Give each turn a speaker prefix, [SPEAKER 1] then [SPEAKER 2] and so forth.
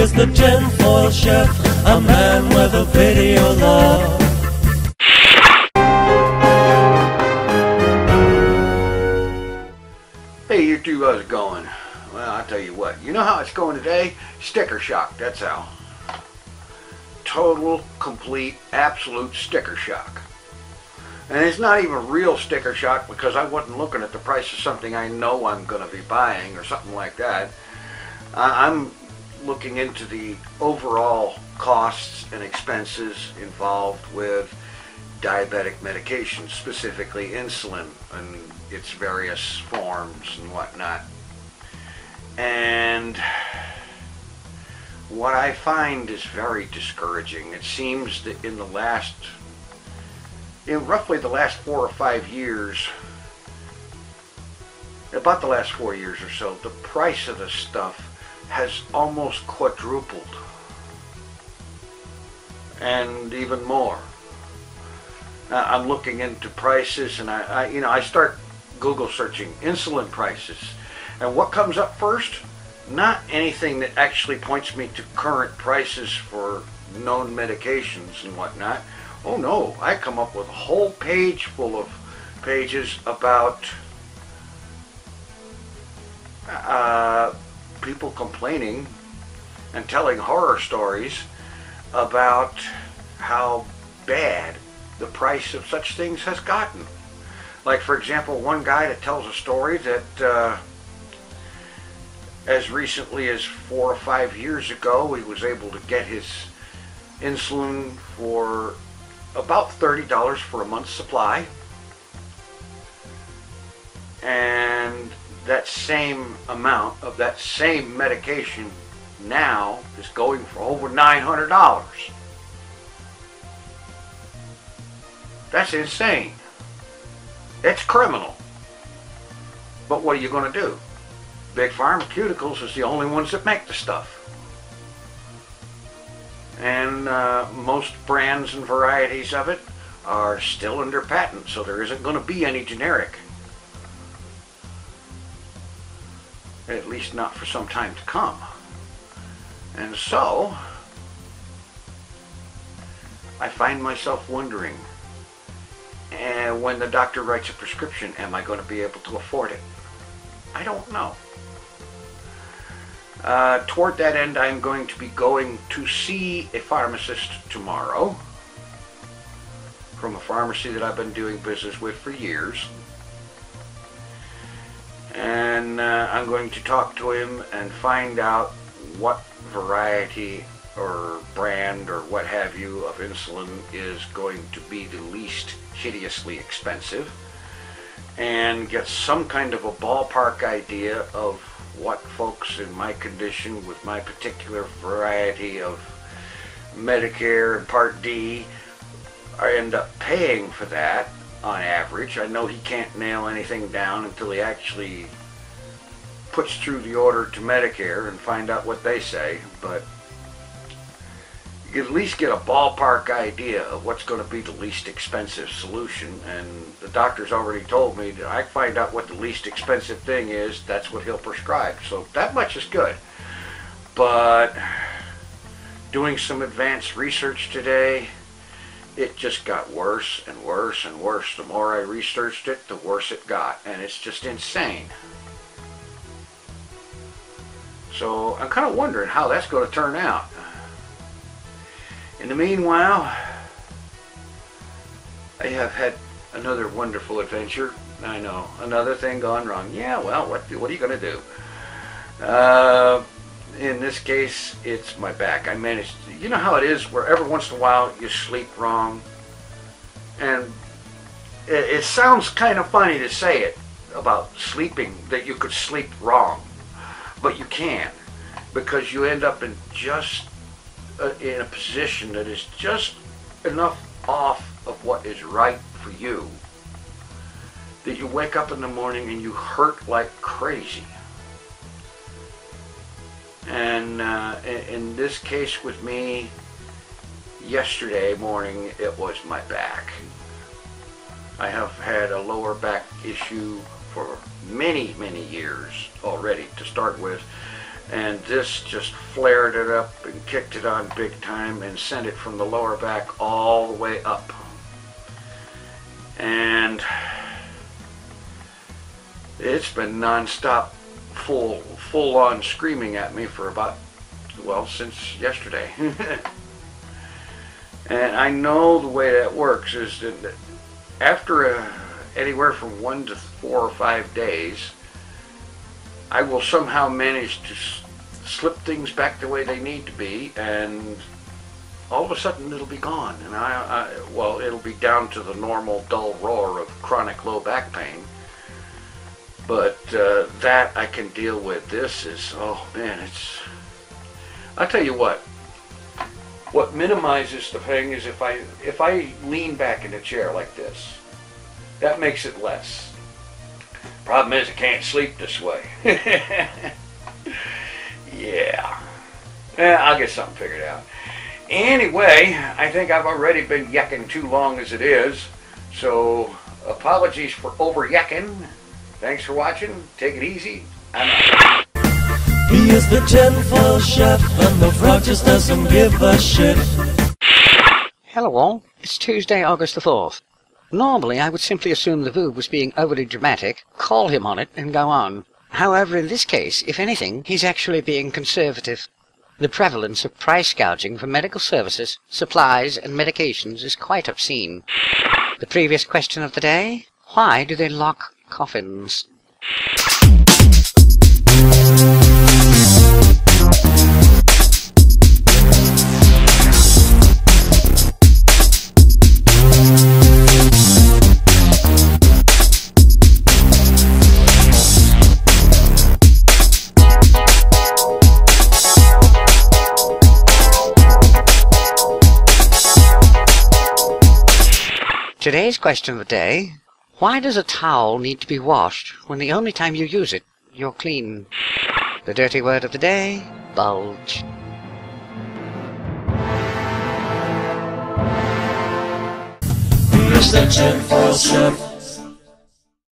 [SPEAKER 1] is the Tinfoil Chef, a man with a video love.
[SPEAKER 2] Hey YouTube, how's it going? Well, I'll tell you what. You know how it's going today? Sticker shock, that's how. Total, complete, absolute sticker shock. And it's not even real sticker shock because I wasn't looking at the price of something I know I'm going to be buying or something like that. I'm looking into the overall costs and expenses involved with diabetic medications, specifically insulin and its various forms and whatnot. And what I find is very discouraging. It seems that in roughly the last 4 or 5 years, about the last 4 years or so, the price of this stuff has almost quadrupled, and even more. I'm looking into prices, and I start Google searching insulin prices, and what comes up first? Not anything that actually points me to current prices for known medications and whatnot. Oh no, I come up with a whole page full of pages about people complaining and telling horror stories about how bad the price of such things has gotten. Like, for example, one guy that tells a story that as recently as 4 or 5 years ago, he was able to get his insulin for about $30 for a month's supply. And that same amount of that same medication now is going for over $900. That's insane. It's criminal. But what are you going to do? Big Pharmaceuticals is the only ones that make the stuff. And most brands and varieties of it are still under patent, so there isn't going to be any generic. At least not for some time to come. And so, I find myself wondering, when the doctor writes a prescription, am I going to be able to afford it? I don't know. Toward that end, I'm going to be going to see a pharmacist tomorrow from a pharmacy that I've been doing business with for years. And I'm going to talk to him and find out what variety or brand or what have you of insulin is going to be the least hideously expensive, and get some kind of a ballpark idea of what folks in my condition with my particular variety of Medicare and Part D end up paying for that on average. I know he can't nail anything down until he actually puts through the order to Medicare and find out what they say, but you at least get a ballpark idea of what's going to be the least expensive solution. And the doctor's already told me that I find out what the least expensive thing is, that's what he'll prescribe. So that much is good. But doing some advanced research today, it just got worse and worse and worse. The more I researched it, the worse it got. And it's just insane. So I'm kind of wondering how that's going to turn out. In the meanwhile, I have had another wonderful adventure. I know, another thing gone wrong. Yeah, well, what are you going to do? In this case, it's my back. I managed, you know how it is where every once in a while you sleep wrong? And it sounds kind of funny to say it about sleeping, that you could sleep wrong. But you can, because you end up in just in a position that is just enough off of what is right for you that you wake up in the morning and you hurt like crazy. And in this case with me, yesterday morning, it was my back. I have had a lower back issue for many, many years already to start with. and this just flared it up and kicked it on big time and sent it from the lower back all the way up. And it's been non-stop, full-on screaming at me for about, well, since yesterday. And I know the way that works is that after anywhere from 1 to 4 or 5 days, I will somehow manage to slip things back the way they need to be, and all of a sudden it'll be gone. And well, it'll be down to the normal dull roar of chronic low back pain. But that I can deal with. This is, oh man, I'll tell you what minimizes the pain is if I lean back in a chair like this. That makes it less. Problem is I can't sleep this way. Yeah. I'll get something figured out. Anyway, I think I've already been yakking too long as it is. So apologies for over yakking. Thanks for watching. Take it easy. I'm out.
[SPEAKER 1] He is the tinfoil chef, and the frog just doesn't give a shit.
[SPEAKER 3] Hello all, it's Tuesday, August the 4th. Normally I would simply assume the boob was being overly dramatic, call him on it, and go on. However, in this case, if anything, he's actually being conservative. The prevalence of price gouging for medical services, supplies, and medications is quite obscene. The previous question of the day: why do they lock coffins? Today's question of the day: why does a towel need to be washed when the only time you use it, you're clean? The dirty word of the day: bulge.
[SPEAKER 1] He is the tinfoil chef.